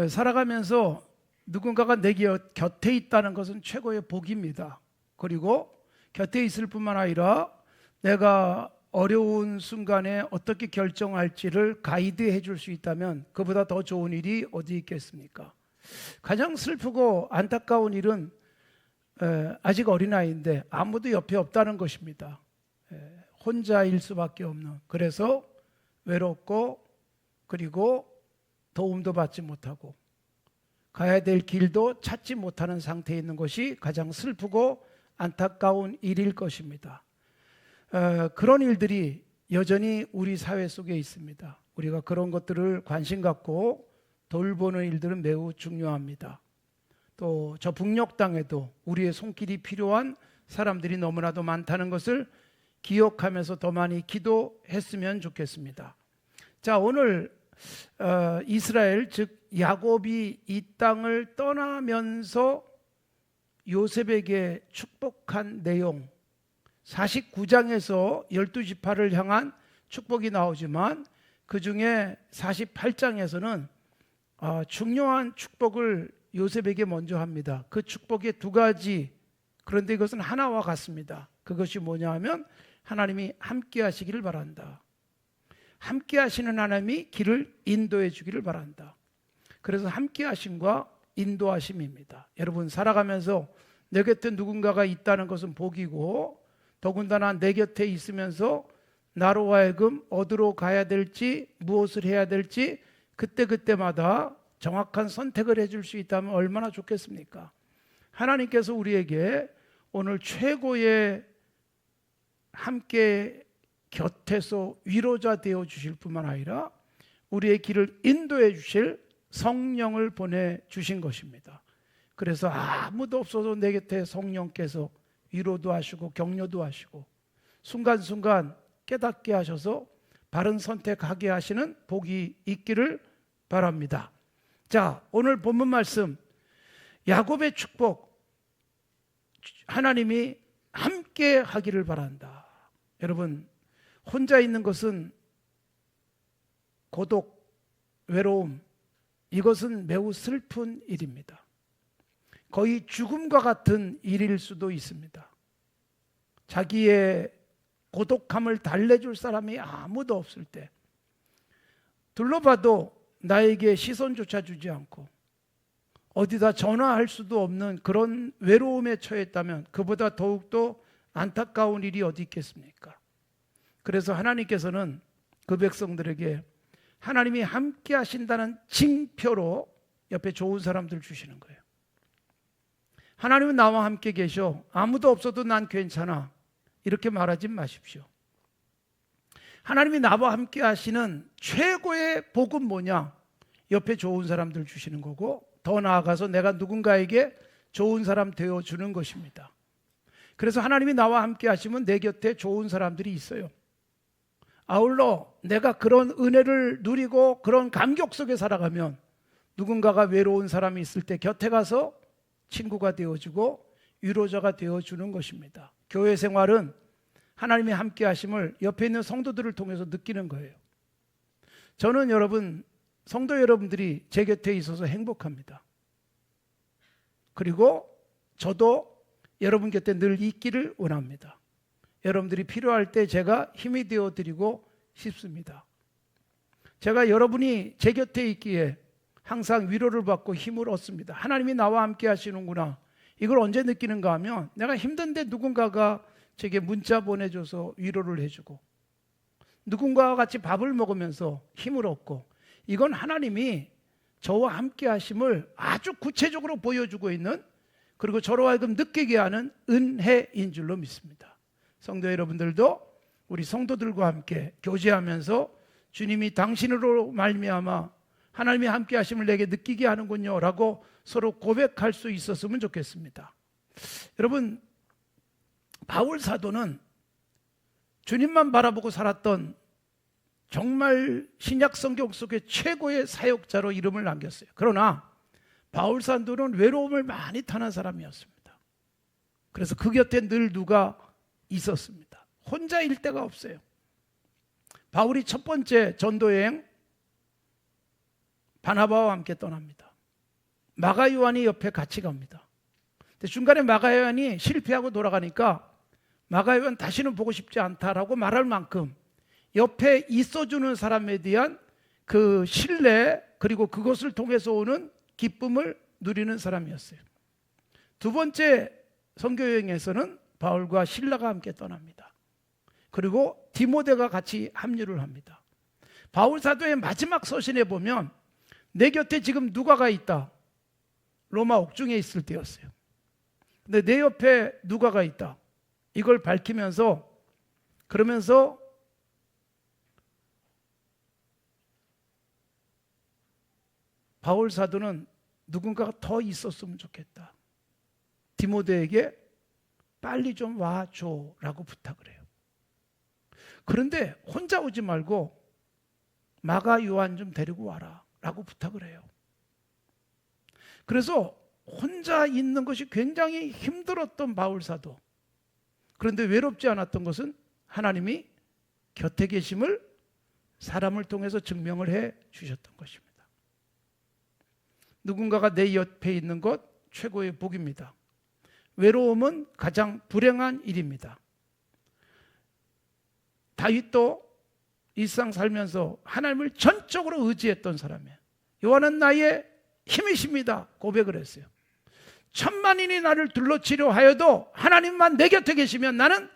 살아가면서 누군가가 내 곁에 있다는 것은 최고의 복입니다. 그리고 곁에 있을 뿐만 아니라 내가 어려운 순간에 어떻게 결정할지를 가이드해 줄 수 있다면 그보다 더 좋은 일이 어디 있겠습니까? 가장 슬프고 안타까운 일은 아직 어린아이인데 아무도 옆에 없다는 것입니다. 혼자일 수밖에 없는, 그래서 외롭고 그리고 도움도 받지 못하고 가야 될 길도 찾지 못하는 상태에 있는 것이 가장 슬프고 안타까운 일일 것입니다. 그런 일들이 여전히 우리 사회 속에 있습니다. 우리가 그런 것들을 관심 갖고 돌보는 일들은 매우 중요합니다. 또 저 북녘 땅에도 우리의 손길이 필요한 사람들이 너무나도 많다는 것을 기억하면서 더 많이 기도했으면 좋겠습니다. 자, 오늘 이스라엘 즉 야곱이 이 땅을 떠나면서 요셉에게 축복한 내용, 49장에서 12지파를 향한 축복이 나오지만 그 중에 48장에서는 중요한 축복을 요셉에게 먼저 합니다. 그 축복의 두 가지, 그런데 이것은 하나와 같습니다. 그것이 뭐냐 하면 하나님이 함께 하시기를 바란다. 함께 하시는 하나님이 길을 인도해 주기를 바란다. 그래서 함께 하심과 인도하심입니다. 여러분, 살아가면서 내 곁에 누군가가 있다는 것은 복이고, 더군다나 내 곁에 있으면서 나로 하여금 어디로 가야 될지, 무엇을 해야 될지 그때그때마다 정확한 선택을 해줄 수 있다면 얼마나 좋겠습니까? 하나님께서 우리에게 오늘 최고의 함께 곁에서 위로자 되어 주실 뿐만 아니라 우리의 길을 인도해 주실 성령을 보내주신 것입니다. 그래서 아무도 없어도 내 곁에 성령께서 위로도 하시고 격려도 하시고 순간순간 깨닫게 하셔서 바른 선택하게 하시는 복이 있기를 바랍니다. 자, 오늘 본문 말씀, 야곱의 축복, 하나님이 함께 하기를 바란다. 여러분, 혼자 있는 것은 고독, 외로움, 이것은 매우 슬픈 일입니다. 거의 죽음과 같은 일일 수도 있습니다. 자기의 고독함을 달래줄 사람이 아무도 없을 때, 둘러봐도 나에게 시선조차 주지 않고 어디다 전화할 수도 없는 그런 외로움에 처했다면 그보다 더욱더 안타까운 일이 어디 있겠습니까? 그래서 하나님께서는 그 백성들에게 하나님이 함께 하신다는 징표로 옆에 좋은 사람들 주시는 거예요. 하나님은 나와 함께 계셔. 아무도 없어도 난 괜찮아. 이렇게 말하지 마십시오. 하나님이 나와 함께 하시는 최고의 복은 뭐냐? 옆에 좋은 사람들 주시는 거고, 더 나아가서 내가 누군가에게 좋은 사람 되어주는 것입니다. 그래서 하나님이 나와 함께 하시면 내 곁에 좋은 사람들이 있어요. 아울러 내가 그런 은혜를 누리고 그런 감격 속에 살아가면 누군가가 외로운 사람이 있을 때 곁에 가서 친구가 되어주고 위로자가 되어주는 것입니다. 교회 생활은 하나님이 함께 하심을 옆에 있는 성도들을 통해서 느끼는 거예요. 저는 여러분, 성도 여러분들이 제 곁에 있어서 행복합니다. 그리고 저도 여러분 곁에 늘 있기를 원합니다. 여러분들이 필요할 때 제가 힘이 되어드리고 싶습니다. 제가 여러분이 제 곁에 있기에 항상 위로를 받고 힘을 얻습니다. 하나님이 나와 함께 하시는구나. 이걸 언제 느끼는가 하면 내가 힘든데 누군가가 제게 문자 보내줘서 위로를 해주고, 누군가와 같이 밥을 먹으면서 힘을 얻고, 이건 하나님이 저와 함께 하심을 아주 구체적으로 보여주고 있는, 그리고 저로 하여금 느끼게 하는 은혜인 줄로 믿습니다. 성도 여러분들도 우리 성도들과 함께 교제하면서 주님이 당신으로 말미암아 하나님이 함께 하심을 내게 느끼게 하는군요 라고 서로 고백할 수 있었으면 좋겠습니다. 여러분, 바울 사도는 주님만 바라보고 살았던 정말 신약 성경 속의 최고의 사역자로 이름을 남겼어요. 그러나 바울 사도는 외로움을 많이 타는 사람이었습니다. 그래서 그 곁에 늘 누가 있었습니다. 혼자일 때가 없어요. 바울이 첫 번째 전도여행 바나바와 함께 떠납니다. 마가 요한이 옆에 같이 갑니다. 근데 중간에 마가 요한이 실패하고 돌아가니까 마가 요한 다시는 보고 싶지 않다라고 말할 만큼 옆에 있어주는 사람에 대한 그 신뢰, 그리고 그것을 통해서 오는 기쁨을 누리는 사람이었어요. 두 번째 선교여행에서는 바울과 실라가 함께 떠납니다. 그리고 디모데가 같이 합류를 합니다. 바울 사도의 마지막 서신에 보면 내 곁에 지금 누가가 있다. 로마 옥중에 있을 때였어요. 근데 내 옆에 누가가 있다. 이걸 밝히면서, 그러면서 바울 사도는 누군가가 더 있었으면 좋겠다. 디모데에게 빨리 좀 와줘라고 부탁을 해요. 그런데 혼자 오지 말고 마가 요한 좀 데리고 와라 라고 부탁을 해요. 그래서 혼자 있는 것이 굉장히 힘들었던 바울 사도. 그런데 외롭지 않았던 것은 하나님이 곁에 계심을 사람을 통해서 증명을 해 주셨던 것입니다. 누군가가 내 옆에 있는 것 최고의 복입니다. 외로움은 가장 불행한 일입니다. 다윗도 일상 살면서 하나님을 전적으로 의지했던 사람이에요. 여호와는 나의 힘이십니다 고백을 했어요. 천만인이 나를 둘러치려 하여도 하나님만 내 곁에 계시면 나는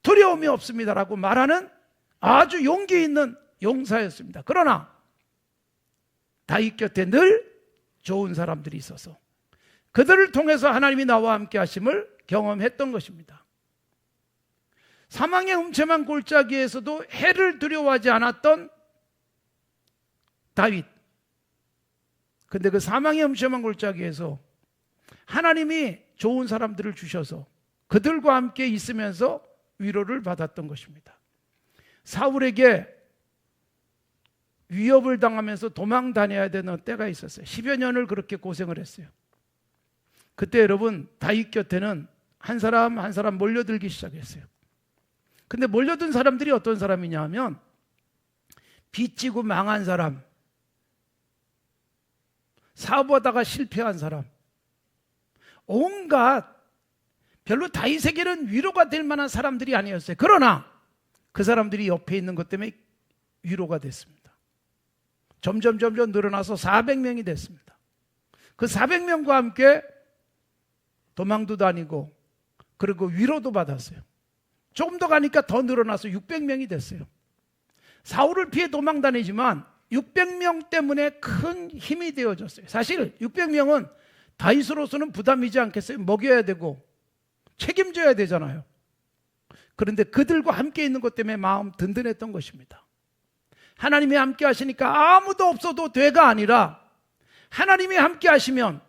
두려움이 없습니다라고 말하는 아주 용기 있는 용사였습니다. 그러나 다윗 곁에 늘 좋은 사람들이 있어서 그들을 통해서 하나님이 나와 함께 하심을 경험했던 것입니다. 사망의 음침한 골짜기에서도 해를 두려워하지 않았던 다윗. 근데 그 사망의 음침한 골짜기에서 하나님이 좋은 사람들을 주셔서 그들과 함께 있으면서 위로를 받았던 것입니다. 사울에게 위협을 당하면서 도망 다녀야 되는 때가 있었어요. 10여 년을 그렇게 고생을 했어요. 그때 여러분 다윗 곁에는 한 사람 한 사람 몰려들기 시작했어요. 근데 몰려든 사람들이 어떤 사람이냐 하면 빚지고 망한 사람, 사업하다가 실패한 사람, 온갖 별로 다윗에게는 위로가 될 만한 사람들이 아니었어요. 그러나 그 사람들이 옆에 있는 것 때문에 위로가 됐습니다. 점점 늘어나서 400명이 됐습니다. 그 400명과 함께 도망도 다니고 그리고 위로도 받았어요. 조금 더 가니까 더 늘어나서 600명이 됐어요. 사울을 피해 도망 다니지만 600명 때문에 큰 힘이 되어졌어요. 사실 600명은 다윗으로서는 부담이지 않겠어요? 먹여야 되고 책임져야 되잖아요. 그런데 그들과 함께 있는 것 때문에 마음 든든했던 것입니다. 하나님이 함께 하시니까 아무도 없어도 돼가 아니라 하나님이 함께 하시면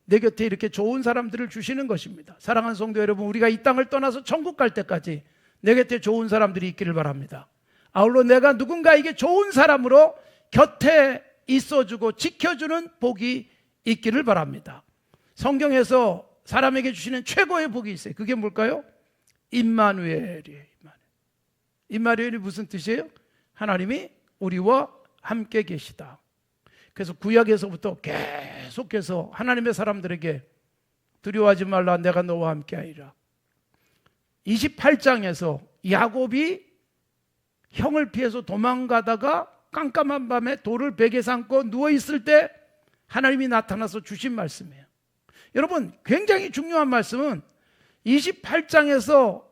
내 곁에 이렇게 좋은 사람들을 주시는 것입니다. 사랑하는 성도 여러분, 우리가 이 땅을 떠나서 천국 갈 때까지 내 곁에 좋은 사람들이 있기를 바랍니다. 아울러 내가 누군가에게 좋은 사람으로 곁에 있어주고 지켜주는 복이 있기를 바랍니다. 성경에서 사람에게 주시는 최고의 복이 있어요. 그게 뭘까요? 임마누엘이에요. 임마누엘이 무슨 뜻이에요? 하나님이 우리와 함께 계시다. 그래서 구약에서부터 계속해서 하나님의 사람들에게 두려워하지 말라 내가 너와 함께하리라. 28장에서 야곱이 형을 피해서 도망가다가 깜깜한 밤에 돌을 베개 삼고 누워있을 때 하나님이 나타나서 주신 말씀이에요. 여러분 굉장히 중요한 말씀은 28장에서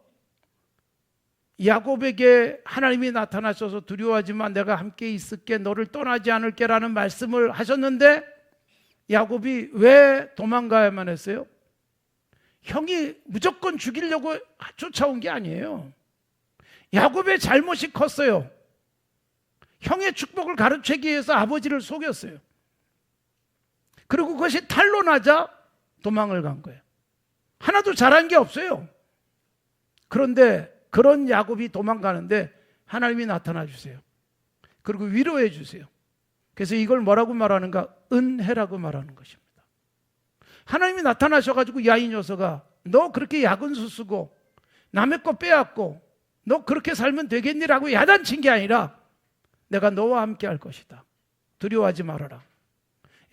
야곱에게 하나님이 나타나셔서 두려워하지만 내가 함께 있을게 너를 떠나지 않을게 라는 말씀을 하셨는데 야곱이 왜 도망가야만 했어요? 형이 무조건 죽이려고 쫓아온 게 아니에요. 야곱의 잘못이 컸어요. 형의 축복을 가로채기 위해서 아버지를 속였어요. 그리고 그것이 탄로나자 도망을 간 거예요. 하나도 잘한 게 없어요. 그런데 그런 야곱이 도망가는데 하나님이 나타나 주세요. 그리고 위로해 주세요. 그래서 이걸 뭐라고 말하는가? 은혜라고 말하는 것입니다. 하나님이 나타나셔가지고 야 이 녀석아 너 그렇게 야근수 쓰고 남의 거 빼앗고 너 그렇게 살면 되겠니라고 야단친 게 아니라 내가 너와 함께 할 것이다. 두려워하지 말아라.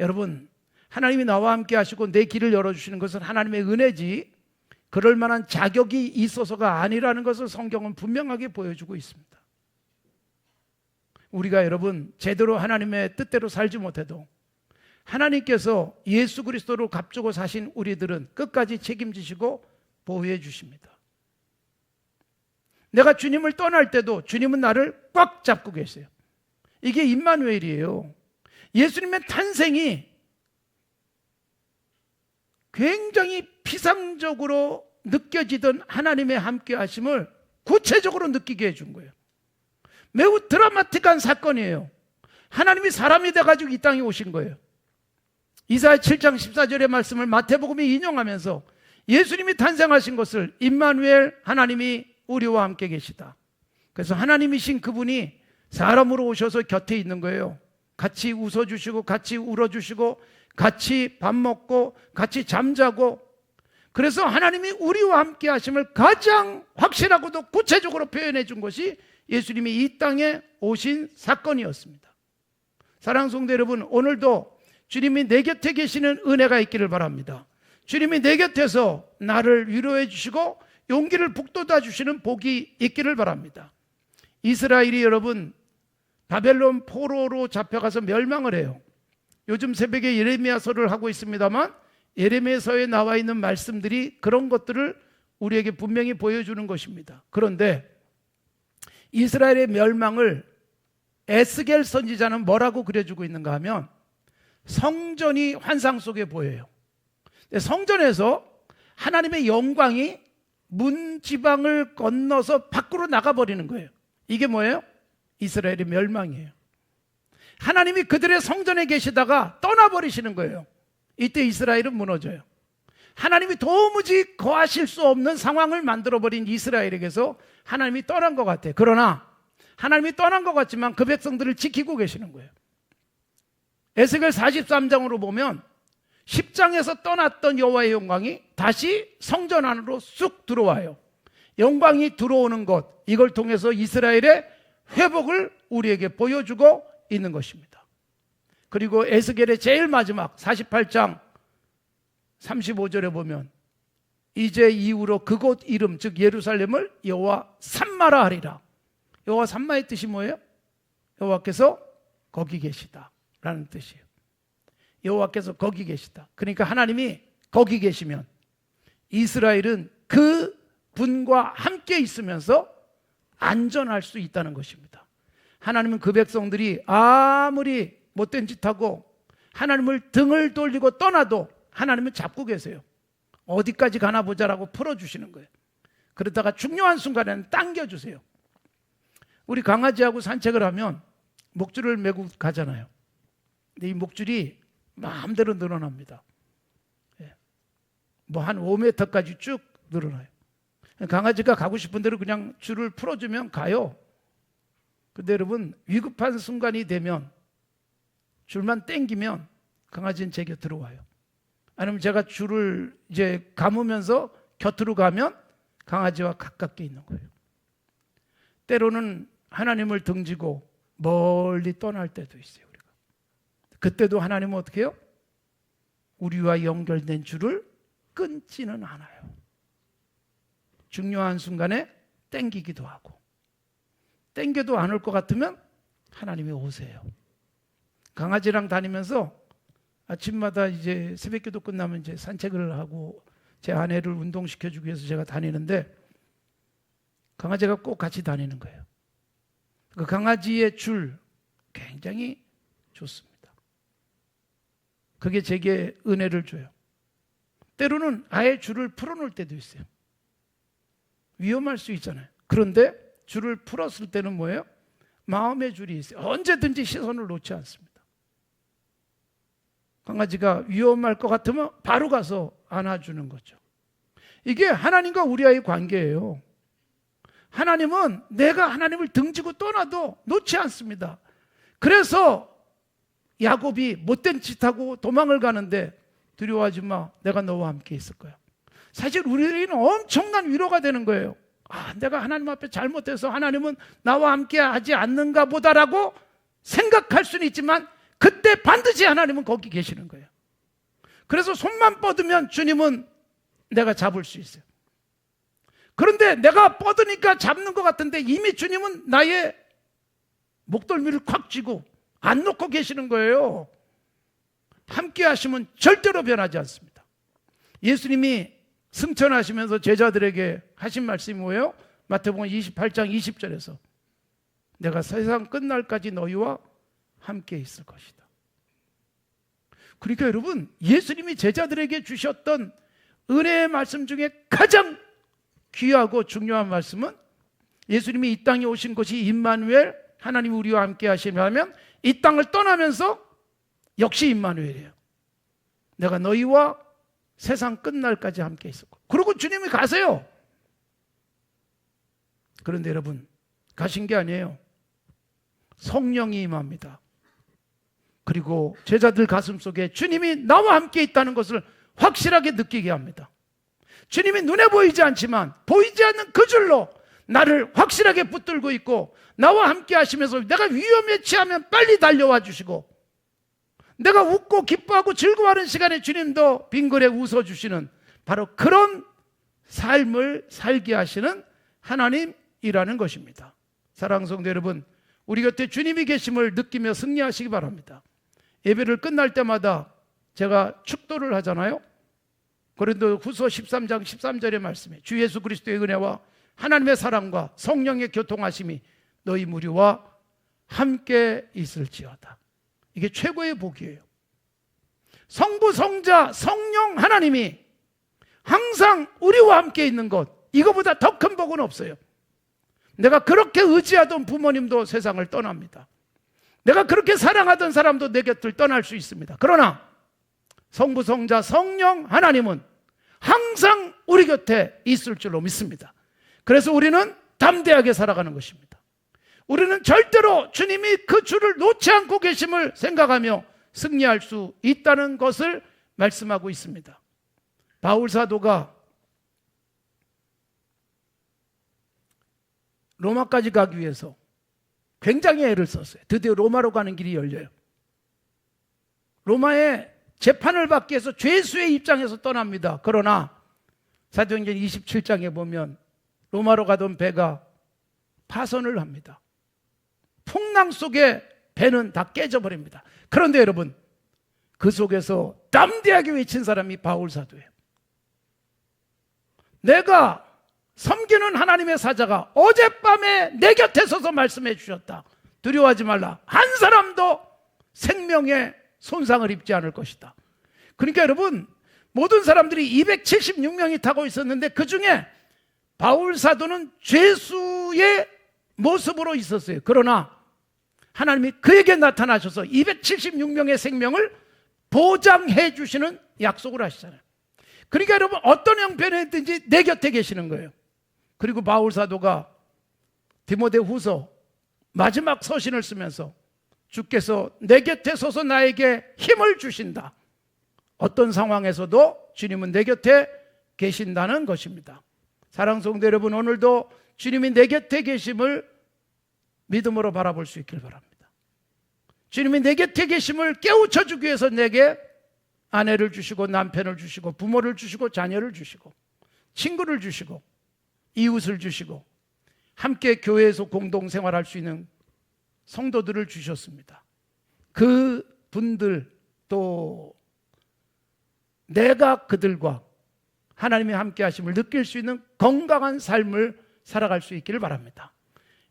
여러분 하나님이 나와 함께 하시고 내 길을 열어주시는 것은 하나님의 은혜지 그럴 만한 자격이 있어서가 아니라는 것을 성경은 분명하게 보여주고 있습니다. 우리가 여러분 제대로 하나님의 뜻대로 살지 못해도 하나님께서 예수 그리스도로 값주고 사신 우리들은 끝까지 책임지시고 보호해 주십니다. 내가 주님을 떠날 때도 주님은 나를 꽉 잡고 계세요. 이게 임마누엘이에요. 예수님의 탄생이 굉장히 피상적으로 느껴지던 하나님의 함께 하심을 구체적으로 느끼게 해준 거예요. 매우 드라마틱한 사건이에요. 하나님이 사람이 돼가지고 이 땅에 오신 거예요. 이사야 7장 14절의 말씀을 마태복음이 인용하면서 예수님이 탄생하신 것을 임마누엘 하나님이 우리와 함께 계시다. 그래서 하나님이신 그분이 사람으로 오셔서 곁에 있는 거예요. 같이 웃어주시고 같이 울어주시고 같이 밥 먹고 같이 잠자고, 그래서 하나님이 우리와 함께 하심을 가장 확실하고도 구체적으로 표현해 준 것이 예수님이 이 땅에 오신 사건이었습니다. 사랑하는 성도 여러분, 오늘도 주님이 내 곁에 계시는 은혜가 있기를 바랍니다. 주님이 내 곁에서 나를 위로해 주시고 용기를 북돋아 주시는 복이 있기를 바랍니다. 이스라엘이 여러분 바벨론 포로로 잡혀가서 멸망을 해요. 요즘 새벽에 예레미야서를 하고 있습니다만 예레미야서에 나와 있는 말씀들이 그런 것들을 우리에게 분명히 보여주는 것입니다. 그런데 이스라엘의 멸망을 에스겔 선지자는 뭐라고 그려주고 있는가 하면 성전이 환상 속에 보여요. 성전에서 하나님의 영광이 문지방을 건너서 밖으로 나가버리는 거예요. 이게 뭐예요? 이스라엘의 멸망이에요. 하나님이 그들의 성전에 계시다가 떠나버리시는 거예요. 이때 이스라엘은 무너져요. 하나님이 도무지 거하실 수 없는 상황을 만들어버린 이스라엘에게서 하나님이 떠난 것 같아요. 그러나 하나님이 떠난 것 같지만 그 백성들을 지키고 계시는 거예요. 에스겔 43장으로 보면 10장에서 떠났던 여호와의 영광이 다시 성전 안으로 쑥 들어와요. 영광이 들어오는 것, 이걸 통해서 이스라엘의 회복을 우리에게 보여주고 있는 것입니다. 그리고 에스겔의 제일 마지막 48장 35절에 보면 이제 이후로 그곳 이름 즉 예루살렘을 여호와 삼마라 하리라. 여호와 삼마의 뜻이 뭐예요? 여호와께서 거기 계시다 라는 뜻이에요. 여호와께서 거기 계시다. 그러니까 하나님이 거기 계시면 이스라엘은 그 분과 함께 있으면서 안전할 수 있다는 것입니다. 하나님은 그 백성들이 아무리 못된 짓하고 하나님을 등을 돌리고 떠나도 하나님은 잡고 계세요. 어디까지 가나 보자라고 풀어주시는 거예요. 그러다가 중요한 순간에는 당겨주세요. 우리 강아지하고 산책을 하면 목줄을 메고 가잖아요. 근데 이 목줄이 마음대로 늘어납니다. 뭐 한 5m까지 쭉 늘어나요. 강아지가 가고 싶은 대로 그냥 줄을 풀어주면 가요. 근데 여러분 위급한 순간이 되면 줄만 땡기면 강아지는 제 곁으로 와요. 아니면 제가 줄을 이제 감으면서 곁으로 가면 강아지와 가깝게 있는 거예요. 때로는 하나님을 등지고 멀리 떠날 때도 있어요. 우리가. 그때도 하나님은 어떻게 해요? 우리와 연결된 줄을 끊지는 않아요. 중요한 순간에 땡기기도 하고, 땡겨도 안 올 것 같으면 하나님이 오세요. 강아지랑 다니면서 아침마다 이제 새벽기도 끝나면 이제 산책을 하고 제 아내를 운동시켜주기 위해서 제가 다니는데 강아지가 꼭 같이 다니는 거예요. 그 강아지의 줄 굉장히 좋습니다. 그게 제게 은혜를 줘요. 때로는 아예 줄을 풀어놓을 때도 있어요. 위험할 수 있잖아요. 그런데 줄을 풀었을 때는 뭐예요? 마음의 줄이 있어요. 언제든지 시선을 놓지 않습니다. 강아지가 위험할 것 같으면 바로 가서 안아주는 거죠. 이게 하나님과 우리와의 관계예요. 하나님은 내가 하나님을 등지고 떠나도 놓지 않습니다. 그래서 야곱이 못된 짓하고 도망을 가는데 두려워하지 마, 내가 너와 함께 있을 거야. 사실 우리에게는 엄청난 위로가 되는 거예요. 아, 내가 하나님 앞에 잘못해서 하나님은 나와 함께 하지 않는가 보다라고 생각할 수는 있지만 그때 반드시 하나님은 거기 계시는 거예요. 그래서 손만 뻗으면 주님은 내가 잡을 수 있어요. 그런데 내가 뻗으니까 잡는 것 같은데 이미 주님은 나의 목덜미를 콱 쥐고 안 놓고 계시는 거예요. 함께 하시면 절대로 변하지 않습니다. 예수님이 승천하시면서 제자들에게 하신 말씀이 뭐예요? 마태복음 28장 20절에서 내가 세상 끝날까지 너희와 함께 있을 것이다. 그러니까 여러분, 예수님이 제자들에게 주셨던 은혜의 말씀 중에 가장 귀하고 중요한 말씀은 예수님이 이 땅에 오신 것이 임마누엘, 하나님 우리와 함께 하시면 이 땅을 떠나면서 역시 임마누엘이에요. 내가 너희와 세상 끝날까지 함께 있을 거예요. 그리고 주님이 가세요. 그런데 여러분, 가신 게 아니에요. 성령이 임합니다. 그리고 제자들 가슴속에 주님이 나와 함께 있다는 것을 확실하게 느끼게 합니다. 주님이 눈에 보이지 않지만 보이지 않는 그 줄로 나를 확실하게 붙들고 있고 나와 함께 하시면서 내가 위험에 처하면 빨리 달려와 주시고 내가 웃고 기뻐하고 즐거워하는 시간에 주님도 빙그레 웃어주시는 바로 그런 삶을 살게 하시는 하나님이라는 것입니다. 사랑하는 성도 여러분, 우리 곁에 주님이 계심을 느끼며 승리하시기 바랍니다. 예배를 끝날 때마다 제가 축도를 하잖아요. 고린도후서 13장 13절의 말씀에 주 예수 그리스도의 은혜와 하나님의 사랑과 성령의 교통하심이 너희 무리와 함께 있을지어다. 이게 최고의 복이에요. 성부, 성자, 성령 하나님이 항상 우리와 함께 있는 것, 이거보다 더 큰 복은 없어요. 내가 그렇게 의지하던 부모님도 세상을 떠납니다. 내가 그렇게 사랑하던 사람도 내 곁을 떠날 수 있습니다. 그러나 성부, 성자, 성령 하나님은 항상 우리 곁에 있을 줄로 믿습니다. 그래서 우리는 담대하게 살아가는 것입니다. 우리는 절대로 주님이 그 줄을 놓지 않고 계심을 생각하며 승리할 수 있다는 것을 말씀하고 있습니다. 바울 사도가 로마까지 가기 위해서 굉장히 애를 썼어요. 드디어 로마로 가는 길이 열려요. 로마에 재판을 받기 위해서 죄수의 입장에서 떠납니다. 그러나 사도행전 27장에 보면 로마로 가던 배가 파선을 합니다. 풍랑 속에 배는 다 깨져버립니다. 그런데 여러분, 그 속에서 담대하게 외친 사람이 바울 사도예요. 내가 섬기는 하나님의 사자가 어젯밤에 내 곁에 서서 말씀해 주셨다. 두려워하지 말라. 한 사람도 생명에 손상을 입지 않을 것이다. 그러니까 여러분, 모든 사람들이 276명이 타고 있었는데 그 중에 바울 사도는 죄수의 모습으로 있었어요. 그러나 하나님이 그에게 나타나셔서 276명의 생명을 보장해 주시는 약속을 하시잖아요. 그러니까 여러분, 어떤 형편이든지 내 곁에 계시는 거예요. 그리고 바울 사도가 디모데후서 마지막 서신을 쓰면서 주께서 내 곁에 서서 나에게 힘을 주신다. 어떤 상황에서도 주님은 내 곁에 계신다는 것입니다. 사랑하는 성도 여러분, 오늘도 주님이 내 곁에 계심을 믿음으로 바라볼 수 있길 바랍니다. 주님이 내 곁에 계심을 깨우쳐 주기 위해서 내게 아내를 주시고 남편을 주시고 부모를 주시고 자녀를 주시고 친구를 주시고 이웃을 주시고 함께 교회에서 공동생활할 수 있는 성도들을 주셨습니다. 그 분들 또 내가 그들과 하나님의 함께 하심을 느낄 수 있는 건강한 삶을 살아갈 수 있기를 바랍니다.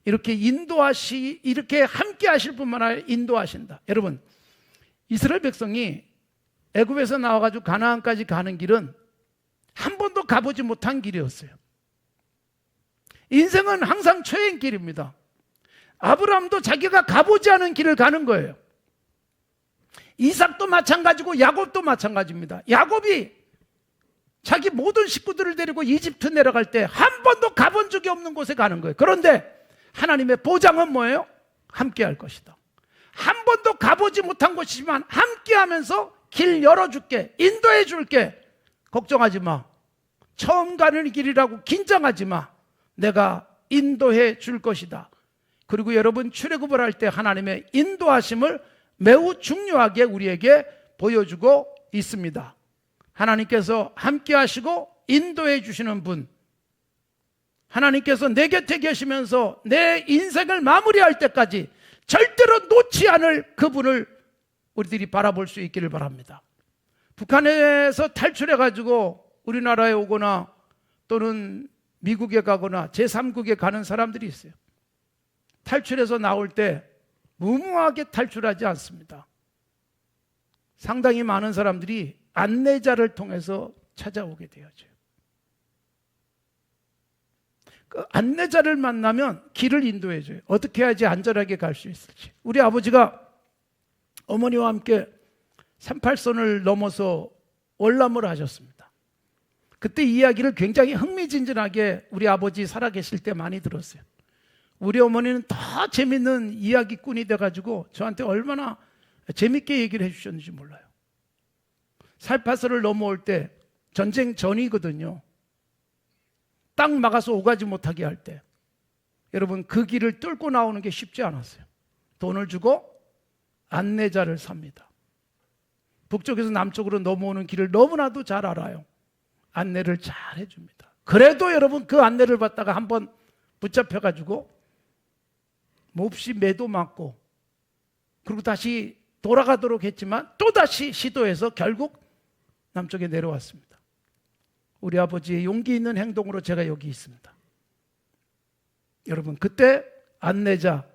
이렇게 이렇게 함께 하실 뿐만 아니라 인도하신다. 여러분, 이스라엘 백성이 애굽에서 나와가지고 가나안까지 가는 길은 한 번도 가보지 못한 길이었어요. 인생은 항상 초행길입니다. 아브라함도 자기가 가보지 않은 길을 가는 거예요. 이삭도 마찬가지고 야곱도 마찬가지입니다. 야곱이 자기 모든 식구들을 데리고 이집트 내려갈 때 한 번도 가본 적이 없는 곳에 가는 거예요. 그런데 하나님의 보장은 뭐예요? 함께 할 것이다. 한 번도 가보지 못한 곳이지만 함께 하면서 길 열어줄게, 인도해 줄게. 걱정하지 마. 처음 가는 길이라고 긴장하지 마. 내가 인도해 줄 것이다. 그리고 여러분, 출애굽을 할 때 하나님의 인도하심을 매우 중요하게 우리에게 보여주고 있습니다. 하나님께서 함께 하시고 인도해 주시는 분, 하나님께서 내 곁에 계시면서 내 인생을 마무리할 때까지 절대로 놓지 않을 그분을 우리들이 바라볼 수 있기를 바랍니다. 북한에서 탈출해가지고 우리나라에 오거나 또는 미국에 가거나 제3국에 가는 사람들이 있어요. 탈출해서 나올 때 무모하게 탈출하지 않습니다. 상당히 많은 사람들이 안내자를 통해서 찾아오게 되어져요. 그 안내자를 만나면 길을 인도해줘요. 어떻게 해야지 안전하게 갈 수 있을지. 우리 아버지가 어머니와 함께 38선을 넘어서 월남을 하셨습니다. 그때 이야기를 굉장히 흥미진진하게 우리 아버지 살아계실 때 많이 들었어요. 우리 어머니는 더 재밌는 이야기꾼이 돼가지고 저한테 얼마나 재밌게 얘기를 해주셨는지 몰라요. 38선을 넘어올 때 전쟁 전이거든요. 땅 막아서 오가지 못하게 할 때 여러분 그 길을 뚫고 나오는 게 쉽지 않았어요. 돈을 주고 안내자를 삽니다. 북쪽에서 남쪽으로 넘어오는 길을 너무나도 잘 알아요. 안내를 잘 해줍니다. 그래도 여러분 그 안내를 받다가 한번 붙잡혀가지고 몹시 매도 맞고 그리고 다시 돌아가도록 했지만 또다시 시도해서 결국 남쪽에 내려왔습니다. 우리 아버지의 용기 있는 행동으로 제가 여기 있습니다. 여러분 그때 안내자,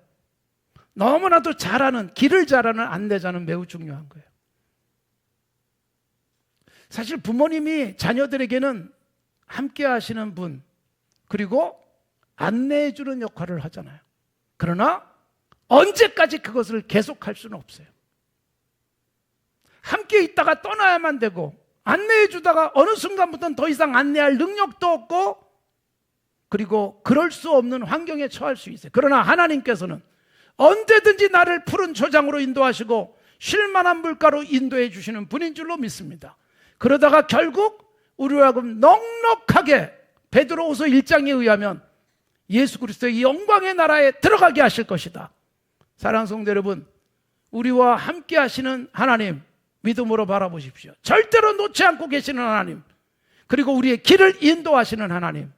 너무나도 잘하는, 길을 잘하는 안내자는 매우 중요한 거예요. 사실 부모님이 자녀들에게는 함께 하시는 분, 그리고 안내해 주는 역할을 하잖아요. 그러나 언제까지 그것을 계속할 수는 없어요. 함께 있다가 떠나야만 되고 안내해 주다가 어느 순간부터는 더 이상 안내할 능력도 없고 그리고 그럴 수 없는 환경에 처할 수 있어요. 그러나 하나님께서는 언제든지 나를 푸른 초장으로 인도하시고 쉴만한 물가로 인도해 주시는 분인 줄로 믿습니다. 그러다가 결국 우리로 하여금 넉넉하게 베드로후서 1장에 의하면 예수 그리스도의 영광의 나라에 들어가게 하실 것이다. 사랑하는 성도 여러분, 우리와 함께 하시는 하나님 믿음으로 바라보십시오. 절대로 놓지 않고 계시는 하나님, 그리고 우리의 길을 인도하시는 하나님.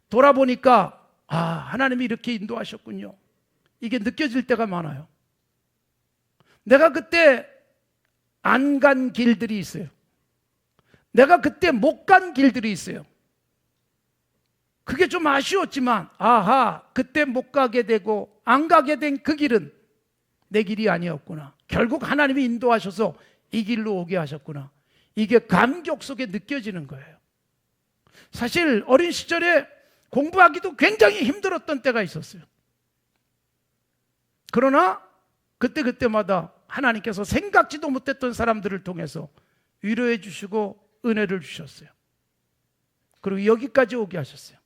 돌아보니까 하나님이 이렇게 인도하셨군요. 이게 느껴질 때가 많아요. 내가 그때 안 간 길들이 있어요. 내가 그때 못 간 길들이 있어요. 그게 좀 아쉬웠지만 그때 못 가게 되고 안 가게 된 그 길은 내 길이 아니었구나. 결국 하나님이 인도하셔서 이 길로 오게 하셨구나. 이게 감격 속에 느껴지는 거예요. 사실 어린 시절에 공부하기도 굉장히 힘들었던 때가 있었어요. 그러나 그때마다 하나님께서 생각지도 못했던 사람들을 통해서 위로해 주시고 은혜를 주셨어요. 그리고 여기까지 오게 하셨어요.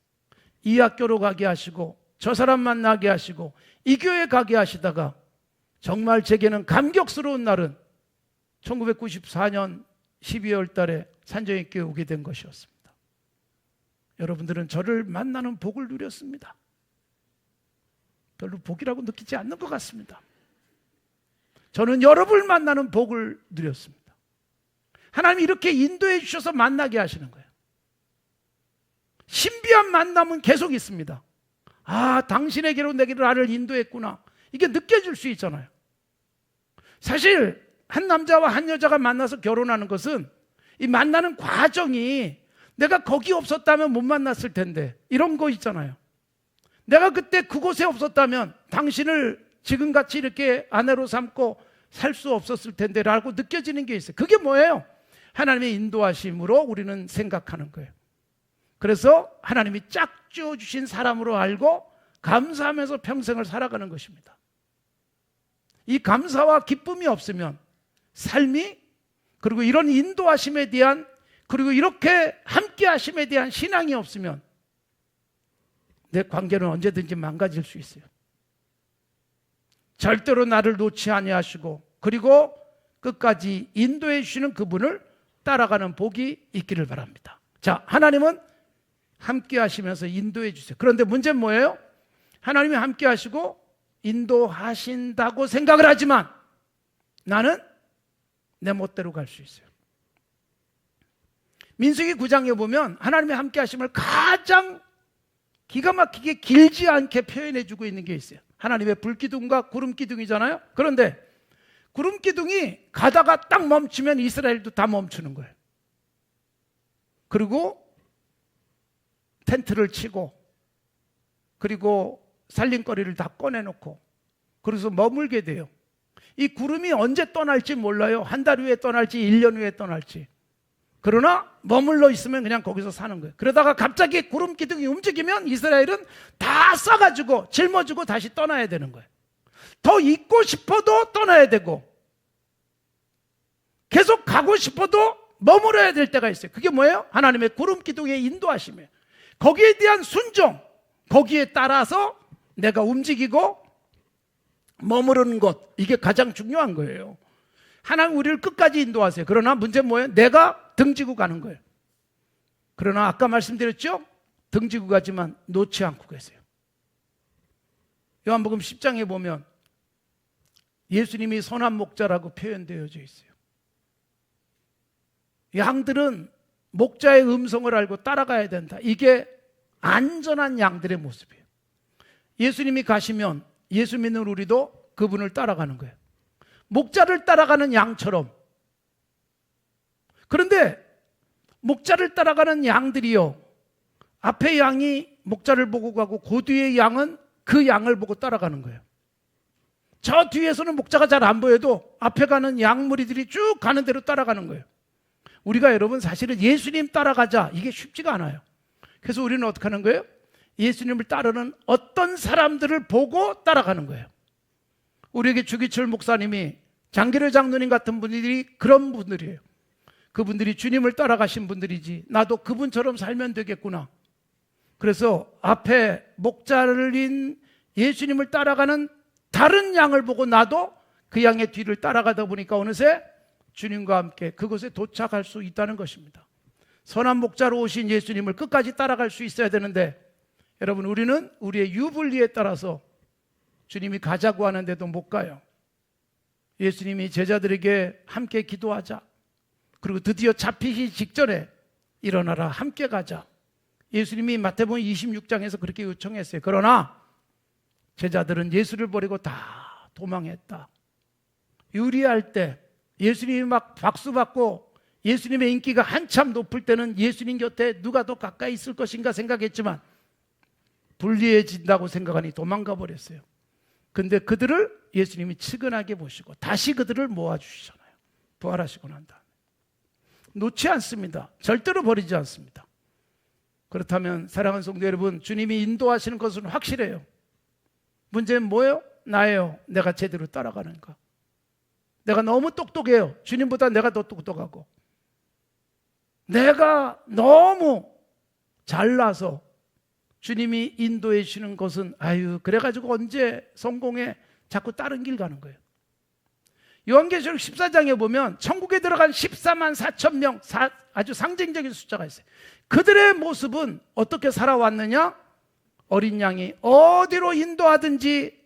이 학교로 가게 하시고 저 사람 만나게 하시고 이 교회 가게 하시다가 정말 제게는 감격스러운 날은 1994년 12월 달에 산정익교회 오게 된 것이었습니다. 여러분들은 저를 만나는 복을 누렸습니다. 별로 복이라고 느끼지 않는 것 같습니다. 저는 여러분을 만나는 복을 누렸습니다. 하나님이 이렇게 인도해 주셔서 만나게 하시는 거예요. 신비한 만남은 계속 있습니다. 당신에게로 나를 인도했구나. 이게 느껴질 수 있잖아요. 사실 한 남자와 한 여자가 만나서 결혼하는 것은 이 만나는 과정이 내가 거기 없었다면 못 만났을 텐데 이런 거 있잖아요. 내가 그때 그곳에 없었다면 당신을 지금같이 이렇게 아내로 삼고 살 수 없었을 텐데 라고 느껴지는 게 있어요. 그게 뭐예요? 하나님의 인도하심으로 우리는 생각하는 거예요. 그래서 하나님이 짝지어 주신 사람으로 알고 감사하면서 평생을 살아가는 것입니다. 이 감사와 기쁨이 없으면 삶이, 그리고 이런 인도하심에 대한, 그리고 이렇게 함께 하심에 대한 신앙이 없으면 내 관계는 언제든지 망가질 수 있어요. 절대로 나를 놓지 아니하시고 그리고 끝까지 인도해 주시는 그분을 따라가는 복이 있기를 바랍니다. 자, 하나님은 함께 하시면서 인도해 주세요. 그런데 문제는 뭐예요? 하나님이 함께 하시고 인도하신다고 생각을 하지만 나는 내 멋대로 갈 수 있어요. 민수기 9장에 보면 하나님의 함께 하심을 가장 기가 막히게 길지 않게 표현해 주고 있는 게 있어요. 하나님의 불기둥과 구름기둥이잖아요. 그런데 구름기둥이 가다가 딱 멈추면 이스라엘도 다 멈추는 거예요. 그리고 텐트를 치고, 그리고 살림거리를 다 꺼내놓고, 그래서 머물게 돼요. 이 구름이 언제 떠날지 몰라요. 한 달 후에 떠날지 1년 후에 떠날지. 그러나 머물러 있으면 그냥 거기서 사는 거예요. 그러다가 갑자기 구름 기둥이 움직이면 이스라엘은 다 싸가지고 짊어지고 다시 떠나야 되는 거예요. 더 있고 싶어도 떠나야 되고, 계속 가고 싶어도 머물러야 될 때가 있어요. 그게 뭐예요? 하나님의 구름 기둥의 인도하심이에요. 거기에 대한 순종, 거기에 따라서 내가 움직이고 머무르는 것, 이게 가장 중요한 거예요. 하나님 우리를 끝까지 인도하세요. 그러나 문제는 뭐예요? 내가 등지고 가는 거예요. 그러나 아까 말씀드렸죠? 등지고 가지만 놓지 않고 계세요. 요한복음 10장에 보면 예수님이 선한 목자라고 표현되어져 있어요. 양들은 목자의 음성을 알고 따라가야 된다. 이게 안전한 양들의 모습이에요. 예수님이 가시면 예수 믿는 우리도 그분을 따라가는 거예요. 목자를 따라가는 양처럼. 그런데 목자를 따라가는 양들이요, 앞에 양이 목자를 보고 가고 그 뒤에 양은 그 양을 보고 따라가는 거예요. 저 뒤에서는 목자가 잘 안 보여도 앞에 가는 양무리들이 쭉 가는 대로 따라가는 거예요. 우리가 여러분 사실은 예수님 따라가자, 이게 쉽지가 않아요. 그래서 우리는 어떻게 하는 거예요? 예수님을 따르는 어떤 사람들을 보고 따라가는 거예요. 우리에게 주기철 목사님이, 장기려 장로님 같은 분들이 그런 분들이에요. 그분들이 주님을 따라가신 분들이지 나도 그분처럼 살면 되겠구나. 그래서 앞에 목자를인 예수님을 따라가는 다른 양을 보고 나도 그 양의 뒤를 따라가다 보니까 어느새 주님과 함께 그곳에 도착할 수 있다는 것입니다. 선한 목자로 오신 예수님을 끝까지 따라갈 수 있어야 되는데, 여러분 우리는 우리의 유불리에 따라서 주님이 가자고 하는데도 못 가요. 예수님이 제자들에게 함께 기도하자, 그리고 드디어 잡히기 직전에 일어나라, 함께 가자. 예수님이 마태복음 26장에서 그렇게 요청했어요. 그러나 제자들은 예수를 버리고 다 도망했다. 유리할 때 예수님이 막 박수받고 예수님의 인기가 한참 높을 때는 예수님 곁에 누가 더 가까이 있을 것인가 생각했지만 불리해진다고 생각하니 도망가 버렸어요. 근데 그들을 예수님이 측은하게 보시고 다시 그들을 모아주시잖아요. 부활하시고 난 다음에 놓지 않습니다. 절대로 버리지 않습니다. 그렇다면 사랑하는 성도 여러분, 주님이 인도하시는 것은 확실해요. 문제는 뭐예요? 나예요. 내가 제대로 따라가는가. 내가 너무 똑똑해요. 주님보다 내가 더 똑똑하고, 내가 너무 잘나서 주님이 인도해 주시는 것은 그래가지고 언제 성공해, 자꾸 다른 길 가는 거예요. 요한계시록 14장에 보면 천국에 들어간 14만 4천 명, 아주 상징적인 숫자가 있어요. 그들의 모습은 어떻게 살아왔느냐? 어린 양이 어디로 인도하든지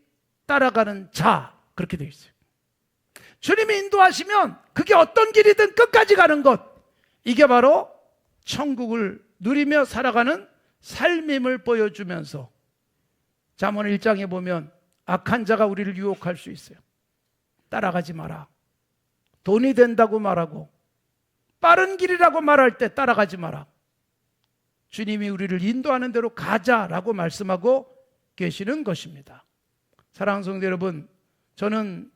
따라가는 자, 그렇게 되어 있어요. 주님이 인도하시면 그게 어떤 길이든 끝까지 가는 것, 이게 바로 천국을 누리며 살아가는 삶임을 보여주면서, 잠언 1장에 보면 악한 자가 우리를 유혹할 수 있어요. 따라가지 마라. 돈이 된다고 말하고 빠른 길이라고 말할 때 따라가지 마라. 주님이 우리를 인도하는 대로 가자라고 말씀하고 계시는 것입니다. 사랑하는 성도 여러분, 저는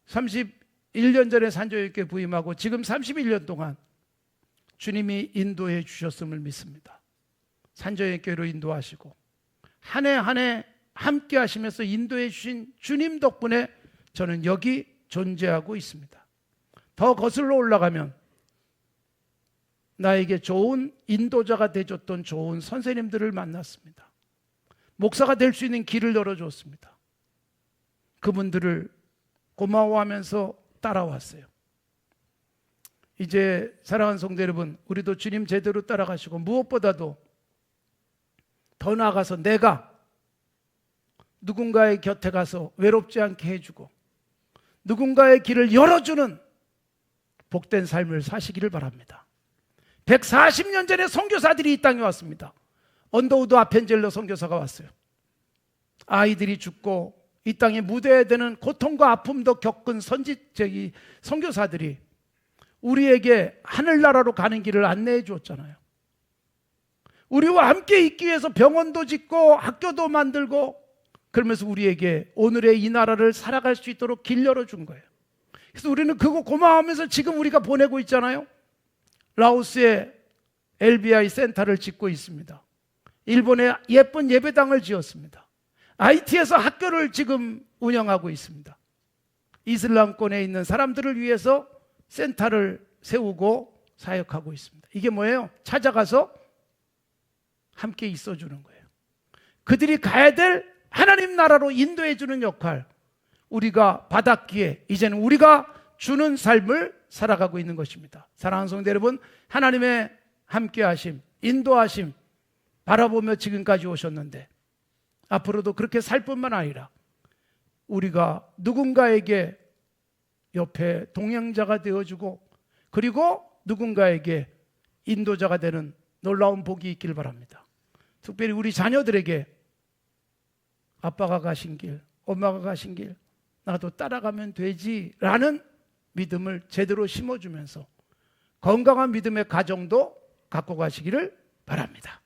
31년 전에 산조교회 부임하고 지금 31년 동안 주님이 인도해 주셨음을 믿습니다. 산조교회로 인도하시고 한 해 한 해 함께 하시면서 인도해 주신 주님 덕분에 저는 여기 존재하고 있습니다. 더 거슬러 올라가면 나에게 좋은 인도자가 되어줬던 좋은 선생님들을 만났습니다. 목사가 될 수 있는 길을 열어줬습니다. 그분들을 고마워하면서 따라왔어요. 이제 사랑하는 성도 여러분, 우리도 주님 제대로 따라가시고 무엇보다도 더 나아가서 내가 누군가의 곁에 가서 외롭지 않게 해주고 누군가의 길을 열어주는 복된 삶을 사시기를 바랍니다. 140년 전에 선교사들이 이 땅에 왔습니다. 언더우드 아펜젤러 선교사가 왔어요. 아이들이 죽고 이 땅에 묻어야 되는 고통과 아픔도 겪은 선교사들이 우리에게 하늘나라로 가는 길을 안내해 주었잖아요. 우리와 함께 있기 위해서 병원도 짓고 학교도 만들고, 그러면서 우리에게 오늘의 이 나라를 살아갈 수 있도록 길 열어준 거예요. 그래서 우리는 그거 고마워하면서 지금 우리가 보내고 있잖아요. 라오스에 LBI 센터를 짓고 있습니다. 일본에 예쁜 예배당을 지었습니다. IT에서 학교를 지금 운영하고 있습니다. 이슬람권에 있는 사람들을 위해서 센터를 세우고 사역하고 있습니다. 이게 뭐예요? 찾아가서 함께 있어주는 거예요. 그들이 가야 될 하나님 나라로 인도해 주는 역할, 우리가 받았기에 이제는 우리가 주는 삶을 살아가고 있는 것입니다. 사랑하는 성도 여러분, 하나님의 함께하심, 인도하심 바라보며 지금까지 오셨는데, 앞으로도 그렇게 살 뿐만 아니라 우리가 누군가에게 옆에 동행자가 되어주고, 그리고 누군가에게 인도자가 되는 놀라운 복이 있길 바랍니다. 특별히 우리 자녀들에게 아빠가 가신 길, 엄마가 가신 길 나도 따라가면 되지라는 믿음을 제대로 심어주면서 건강한 믿음의 가정도 갖고 가시기를 바랍니다.